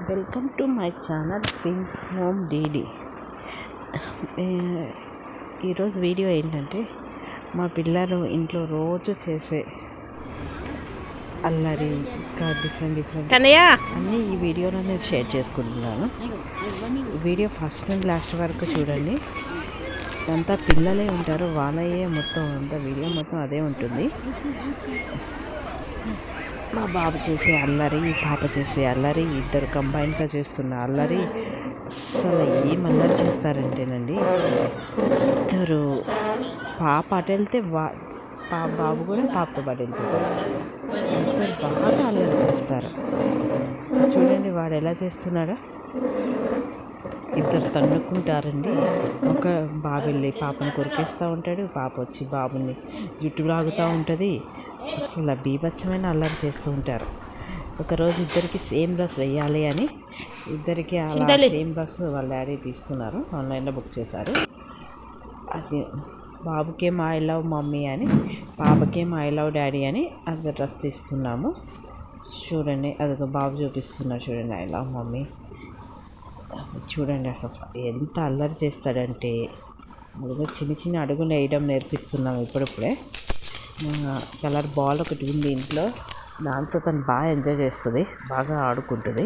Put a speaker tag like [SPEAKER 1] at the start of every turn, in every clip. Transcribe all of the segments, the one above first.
[SPEAKER 1] Welcome to my channel prince home DD. ఈరోజు video ఏంటంటే మా పిల్లలు ఇంట్లో రోజు చేసే అల్లరి ఇంకా డిఫరెంట్ అన్నీ ఈ వీడియోలో నేను షేర్ చేసుకుంటున్నాను. వీడియో ఫస్ట్ నుండి లాస్ట్ వరకు చూడండి. అంతా పిల్లలే ఉంటారు, వాళ్ళయే మొత్తం అంతా వీడియో మొత్తం అదే ఉంటుంది. మా బాబు చేసే అల్లరి, పాప చేసే అల్లరి, ఇద్దరు కంబైన్గా చేస్తున్న అల్లరి అసలు ఏం అల్లరి చేస్తారంటేనండి, ఇద్దరు పాప అటు వెళ్తే బాబు కూడా పాపతో పాటు వెళ్తుంటారు. ఇద్దరు బాగా అల్లరి చేస్తారు. చూడండి వాడు ఎలా చేస్తున్నాడో. ఇద్దరు తన్నుకుంటారండి. ఒక బాబు వెళ్ళి పాపను కొరికేస్తూ ఉంటాడు, పాప వచ్చి బాబుని జుట్టు లాగుతూ ఉంటుంది. అసలు బీభత్సమైన అల్లరి చేస్తూ ఉంటారు. ఒకరోజు ఇద్దరికి సేమ్ డ్రెస్ వేయాలి అని ఇద్దరికి అలా సేమ్ డ్రెస్ వాళ్ళ డాడీ తీసుకున్నారు, ఆన్లైన్లో బుక్ చేశారు. అది బాబుకేమో ఐ లవ్ మమ్మీ అని, పాపకేమో ఐ లవ్ డాడీ అని అది డ్రెస్ తీసుకున్నాము. చూడండి అదొక బాబు చూపిస్తున్నారు, చూడండి ఐ లవ్ మమ్మీ. చూడండి అసలు ఎంత అల్లరి చేస్తాడంటే, అడుగు చిన్న అడుగులు వేయడం నేర్పిస్తున్నాము ఇప్పుడిప్పుడే. కలర్ బాల్ ఒకటి ఉంది ఇంట్లో, దాంతో తను బాగా ఎంజాయ్ చేస్తుంది, బాగా ఆడుకుంటుంది.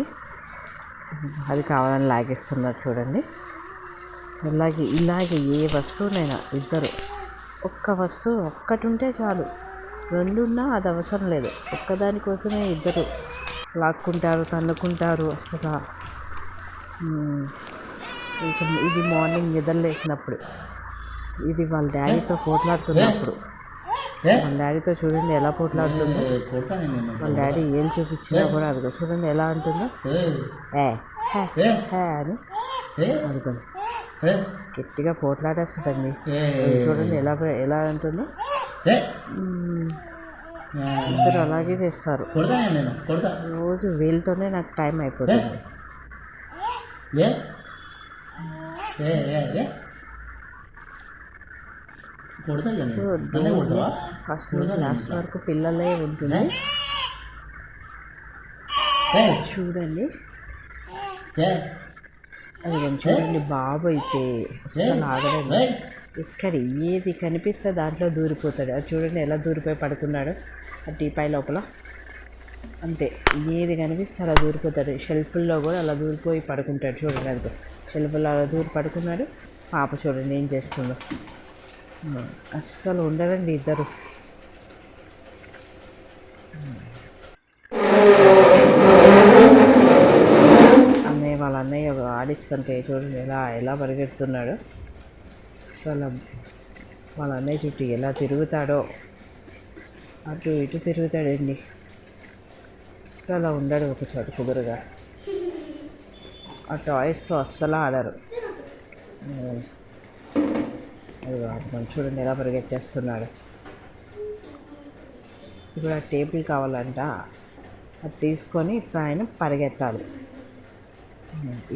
[SPEAKER 1] అది కావాలని లాగేస్తున్నారు చూడండి. ఇలాగే ఏ వస్తువునైనా ఇద్దరు ఒక్క వస్తువు ఒక్కటి ఉంటే చాలు, రెండున్నా అది అవసరం లేదు, ఒక్కదానికోసమే ఇద్దరు లాక్కుంటారు, తన్నుకుంటారు. అసలు ఇది మార్నింగ్ నిద్రలేసినప్పుడు, ఇది వాళ్ళ డాడీతో పోట్లాడుతున్నప్పుడు. వాళ్ళ డాడీతో చూడండి ఎలా పోట్లాడుతుందో. వాళ్ళ డాడీ ఏం చూపించినా కూడా అదిగో చూడండి ఎలా అంటుందో, అని అనుకోండి గట్టిగా పోట్లాడేస్తుందండి. చూడండి ఎలా అంటుందో. ఇద్దరు అలాగే చేస్తారు రోజు. వీళ్ళతోనే నాకు టైం అయిపోతుంది. సో ఫస్ట్ నుంచి లాస్ట్ వరకు పిల్లలే ఉంటుంది. చూడండి అది చూడండి. బాబు అయితే అసలు ఆగడండి, ఎక్కడ ఏది కనిపిస్తే దాంట్లో దూరిపోతాడు. అది చూడండి ఎలా దూరిపోయి పడుకున్నాడు ఆ టీపాయ్ లోపల. అంతే, ఏది కనిపిస్తే అలా దూరిపోతాడు. షెల్ఫ్ల్లో కూడా అలా దూరిపోయి పడుకుంటాడు. చూడండి అది షెల్ఫ్లో అలా దూరి పడుకున్నాడు. పాప చూడండి ఏం చేస్తుందో. అస్సలు ఉండరండి ఇద్దరు. వాళ్ళ అన్నయ్య ఆడిస్తుంటే చూడండి ఎలా పరిగెడుతున్నాడో. అసలు వాళ్ళ అన్నయ్య చుట్టూ ఎలా తిరుగుతాడో, అటు ఇటు తిరుగుతాడండి. అస్సలు ఉండడు ఒక చోట కుదురుగా. ఆ టాయ్స్తో అస్సలు ఆడరు. అది చూడండి ఎలా పరిగెత్తేస్తున్నాడు. ఇప్పుడు ఆ టేబుల్ కావాలంట, అది తీసుకొని ఇప్పుడు ఆయన పరిగెత్తాలి.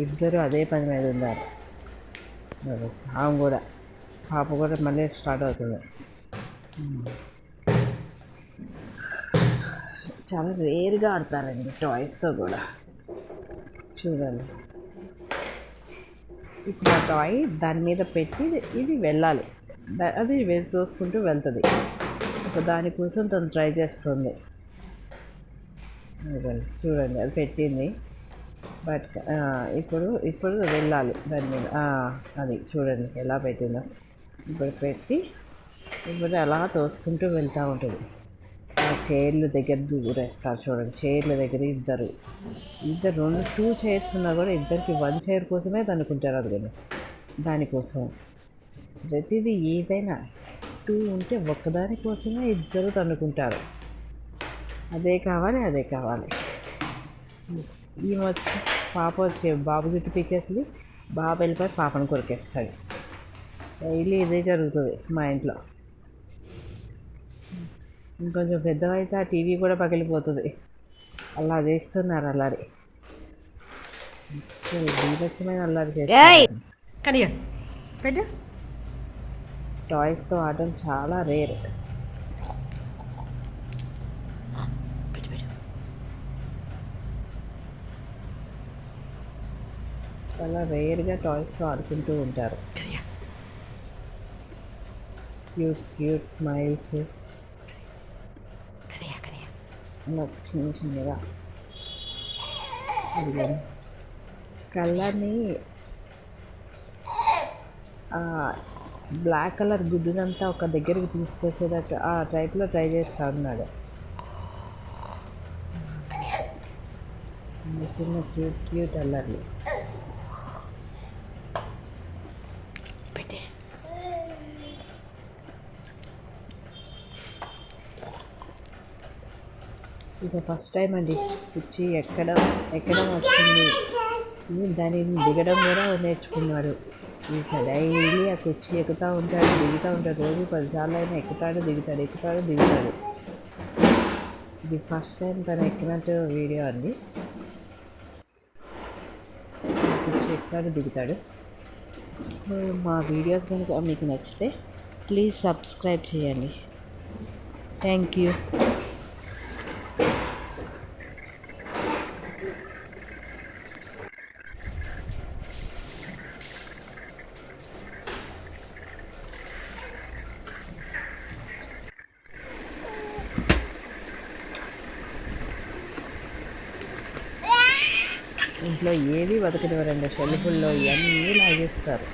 [SPEAKER 1] ఇద్దరు అదే పని మీద ఉన్నారు. ఆమె కూడా, పాప కూడా మళ్ళీ స్టార్ట్ అవుతుంది. చాలా రేర్గా ఆడతారండి టాయ్స్తో కూడా. చూడండి ఇప్పుడు ఆ టాయ్ దాని మీద పెట్టి ఇది వెళ్ళాలి, అది తోసుకుంటూ వెళ్తుంది. దానికోసం తను ట్రై చేస్తుంది. చూడండి అది పెట్టింది, బట్ ఇప్పుడు వెళ్ళాలి దాని మీద. అది చూడండి ఎలా పెట్టిందో. ఇప్పుడు పెట్టి ఇప్పుడు అలా తోసుకుంటూ వెళ్తూ ఉంటుంది. ఆ చైర్ల దగ్గర దూరేస్తారు చూడండి. చైర్ల దగ్గర ఇద్దరు 2 చైర్స్ ఉన్నా కూడా ఇద్దరికి 1 చైర్ కోసమే తనుకుంటారు. అది కదా దానికోసం. ప్రతిదీ ఏదైనా 2 ఉంటే ఒక్కదాని కోసమే ఇద్దరు తన్నుకుంటారు. అదే కావాలి. పాప వచ్చి బాబు జుట్టు పీకేస్తుంది, బాబు వెళ్ళిపోయి పాపను కొరికేస్తాడు. డైలీ ఇదే జరుగుతుంది మా ఇంట్లో. ఇంకొంచెం పెద్దవైతే ఆ టీవీ కూడా పగిలిపోతుంది. అలా చేస్తున్నారు అల్లరి. బీభత్సమైన అల్లరి చేస్తారు. టాయ్స్తో ఆడటం చాలా రేర్. చాలా రేర్గా టాయ్స్తో ఆడుకుంటూ ఉంటారు. క్యూట్ క్యూట్ స్మైల్స్ అలా చిన్న చిన్నగా అడిగాను. కళ్ళని బ్లాక్ కలర్ గుడ్డునంతా ఒక దగ్గరికి తీసుకొచ్చేటట్టు ఆ టైప్లో ట్రై చేస్తా ఉన్నాడు. చిన్న చిన్న క్యూట్ క్యూట్ అల్లర్లు. ఇది ఫస్ట్ టైం అండి కుర్చీ ఎక్కడం ఎక్కడం వచ్చింది. దాని దిగడం కూడా నేర్చుకున్నాడు. ఇక డైలీ ఆ కుర్చీ ఎక్కుతూ ఉంటాడు, దిగుతూ ఉంటాడు. రోజు 10 సార్లు అయినా ఎక్కుతాడు దిగుతాడు, ఎక్కుతాడు దిగుతాడు. ఇది ఫస్ట్ టైం తను ఎక్కినట్టు వీడియో అండి. కుర్చీ ఎక్కుతాడు దిగుతాడు. సో మా వీడియోస్ కనుక మీకు నచ్చితే ప్లీజ్ సబ్స్క్రైబ్ చేయండి. Thank you. ఇంట్లో ఏవి బతకనివ్వరండి, షెల్ఫుల్లో ఇవన్నీ లాగేస్తారు.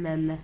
[SPEAKER 2] Mama.